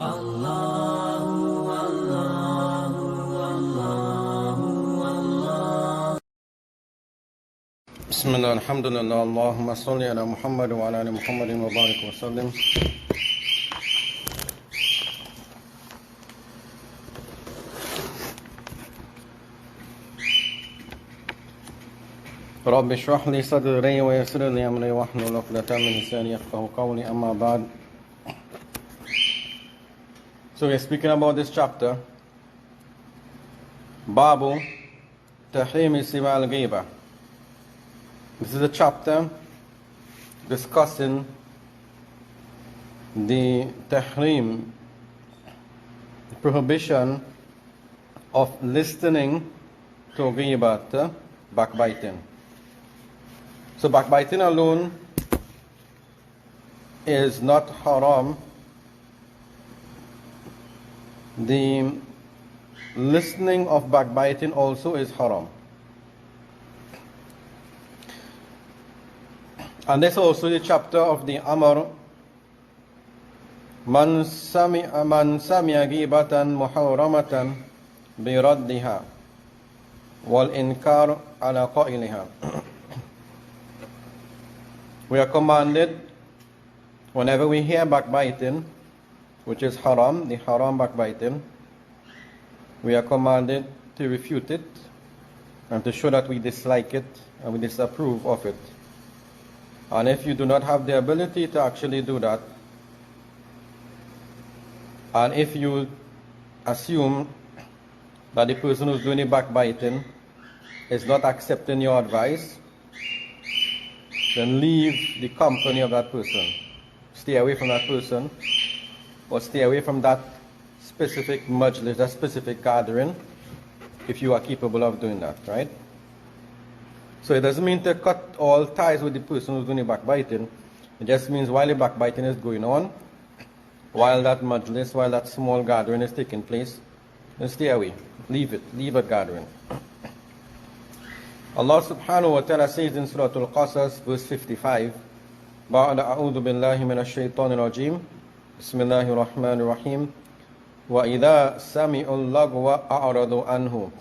بسم الله الحمد لله اللهم صل على محمد وعلى ال محمد وبارك وسلم. رب اشرح لي صدري ويسر لي امري واحلل عقدة من لساني يفقهوا قولي اما بعد. So we're speaking about this chapter, Babu Tahrim Sima al-Ghiba. This is a chapter discussing the tahrim, the prohibition of listening to ghibat, backbiting. So backbiting alone is not haram. The listening of backbiting also is haram. And this is also the chapter of the Amr. Man sami'a ghibatan muharramatan bi raddiha wal inkar ala qa'iliha. We are commanded, whenever we hear backbiting, which is haram, the haram backbiting, we are commanded to refute it and to show that we dislike it and we disapprove of it. And if you do not have the ability to actually do that, and if you assume that the person who's doing the backbiting is not accepting your advice, then leave the company of that person. Stay away from that person, or stay away from that specific majlis, that specific gathering, if you are capable of doing that, right? So it doesn't mean to cut all ties with the person who's doing the backbiting. It just means while the backbiting is going on, while that majlis, while that small gathering is taking place, then stay away. Leave it. Leave a gathering. Allah subhanahu wa ta'ala says in Surah Al-Qasas, verse 55, بَعْدَ أَعُوذُ بِاللَّهِ مِنَ الشَّيْطَانِ الرَّجِيمِ بسم الله الرحمن الرحيم وَإِذَا سَمِعُوا اللَّغْوَ أَعْرَضُوا عَنْهُ.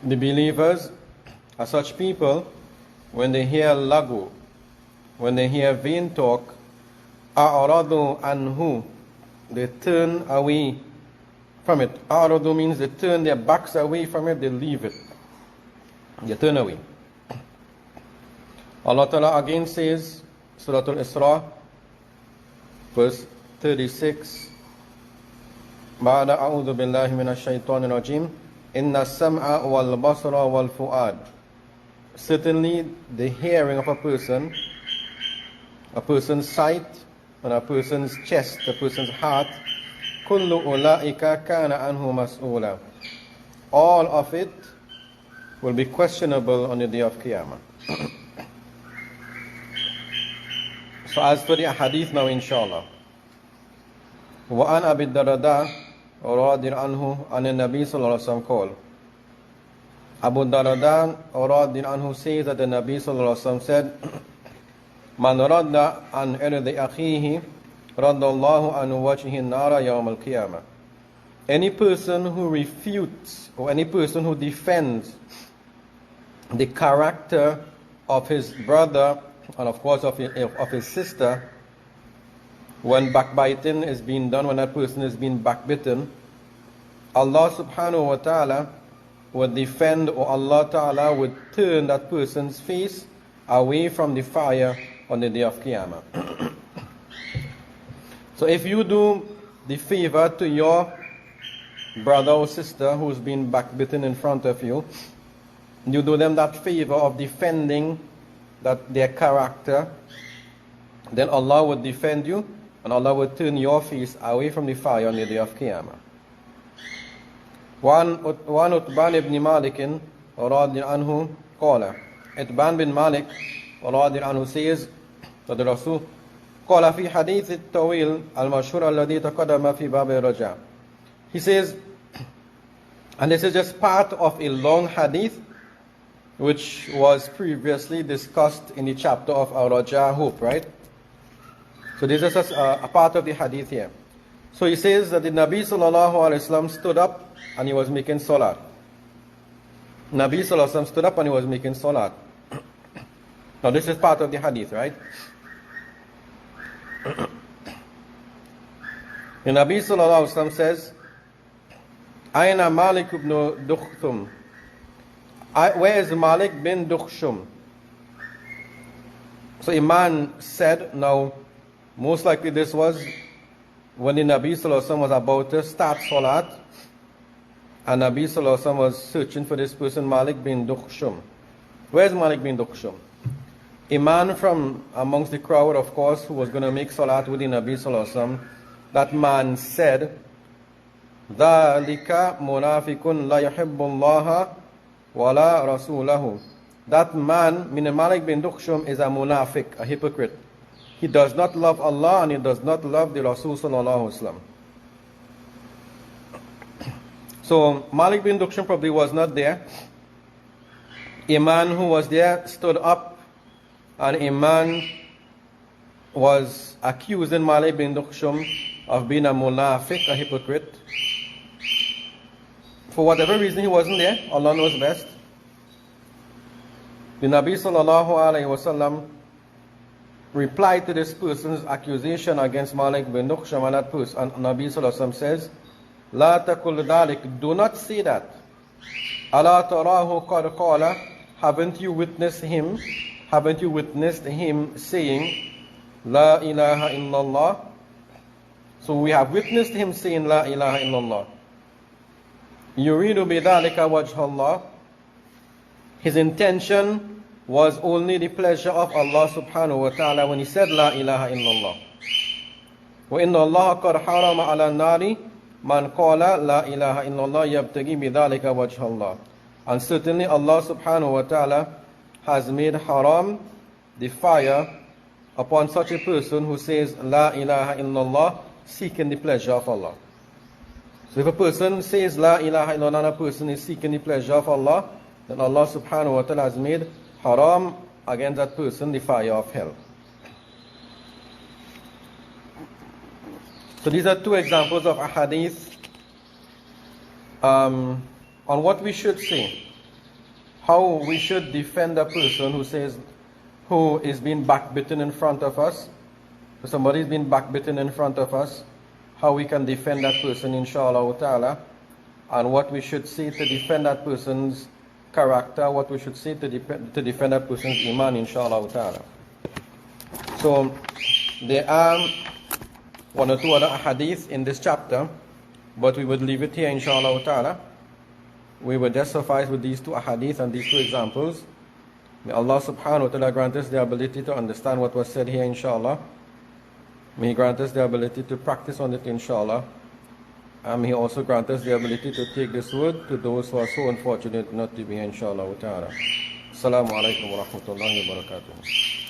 The believers are such people, when they hear lagu, when they hear vain talk, a'radu anhu, they turn away from it. A'radu means they turn their backs away from it, they leave it. They turn away. Allah Ta'ala again says, Surah Al-Isra, verse 36, بعد أعوذ بالله من الشيطان الرجيم Inna sam'a wal basra wal fu'ad. Certainly the hearing of a person's sight, and a person's chest, a person's heart, kullu ulaika kana anhu mas'ula. All of it will be questionable on the day of Qiyamah. So as for the hadith now, inshallah. Wa an Abi Darda رضي عنه عن النبي صلى الله عليه وسلم قال. Abu Darda رضي عنه says that the Nabi صلى الله عليه وسلم said, من رد عن إرض أخيه رد الله عن وجهه النار يوم القيامة. Any person who refutes or any person who defends the character of his brother and of course of his sister, when backbiting is being done, when that person is being backbitten, Allah subhanahu wa ta'ala would defend, or Allah ta'ala would turn that person's face away from the fire on the day of Qiyamah. So if you do the favor to your brother or sister who's been backbitten in front of you, you do them that favor of defending their character, then Allah would defend you, and Allah will turn your face away from the fire on the day of Qiyamah. One Utban ibn Malik رضي عنه قال. Utban bin Malik رضي عنه says that the Rasul قال في حديث الطويل المشهور الذي تقدم في باب الرجاء. He says, and this is just part of a long hadith which was previously discussed in the chapter of Al-Raja, hope, right? So this is a part of the hadith here. So he says that the Nabi sallallahu alaihi wasallam stood up and he was making salat. Nabi sallallahu alaihi wasallam stood up and he was making salat. Now this is part of the hadith, right? The Nabi sallallahu alaihi wasallam says, Aina Malik ibn Dukhthum. Where is Malik bin Dukhshum? So a man said, now most likely this was when the Nabi sallallahu alaihi wasallam was about to start salat, and Nabi sallallahu alaihi wasallam was searching for this person, Malik bin Dukhshum. Where is Malik bin Dukhshum? A man from amongst the crowd, of course, who was going to make salat with the Nabi sallallahu alaihi wasallam. That man said, ذَلِكَ مُنَافِقٌ لَا يُحِبُّ اللَّهَ وَلَا رَسُولَهُ. That man, meaning Malik bin Dukhshum, is a munafiq, a hypocrite. He does not love Allah and he does not love the Rasul sallallahu alaihi wasallam. So Malik bin Dukhshum probably was not there. A man who was there stood up, and a man was accusing Malik bin Dukhshum of being a munafiq, a hypocrite. For whatever reason he wasn't there, Allah knows best. The Nabi sallallahu alaihi wasallam replied to this person's accusation against Malik bin Dukhshum, and that person, and Nabi sallallahu alaihi wasallam says, La taqul dhalik, do not say that. Ala tarahu qad qala, haven't you witnessed him saying, La ilaha illallah? So we have witnessed him saying La ilaha illallah. Yuridu bidhalika wajh Allah. His intention was only the pleasure of Allah subhanahu wa ta'ala when he said La ilaha illallah. Wa inna Allah qad harama ala nari man qala La ilaha illallah yabtagi bidhalika wajh Allah. And certainly Allah subhanahu wa ta'ala has made haram the fire upon such a person who says La ilaha illallah, seeking the pleasure of Allah. So if a person says La ilaha illallah and a person is seeking the pleasure of Allah, then Allah subhanahu wa ta'ala has made haram against that person the fire of hell. So these are two examples of ahadith on what we should say, how we should defend a person who is being backbitten in front of us. If somebody is being backbitten in front of us, how we can defend that person, inshallah ta'ala, and what we should say to defend that person's character, what we should say to defend that person's iman, inshallah ta'ala. So there are one or two other hadith in this chapter, but we would leave it here, inshallah ta'ala. We would just suffice with these two hadith and these two examples. May Allah subhanahu wa ta'ala grant us the ability to understand what was said here, inshallah. May He grant us the ability to practice on it, inshallah. And may He also grant us the ability to take this word to those who are so unfortunate not to be here, inshallah ta'ala. Assalamu alaikum wa rahmatullahi wa barakatuh.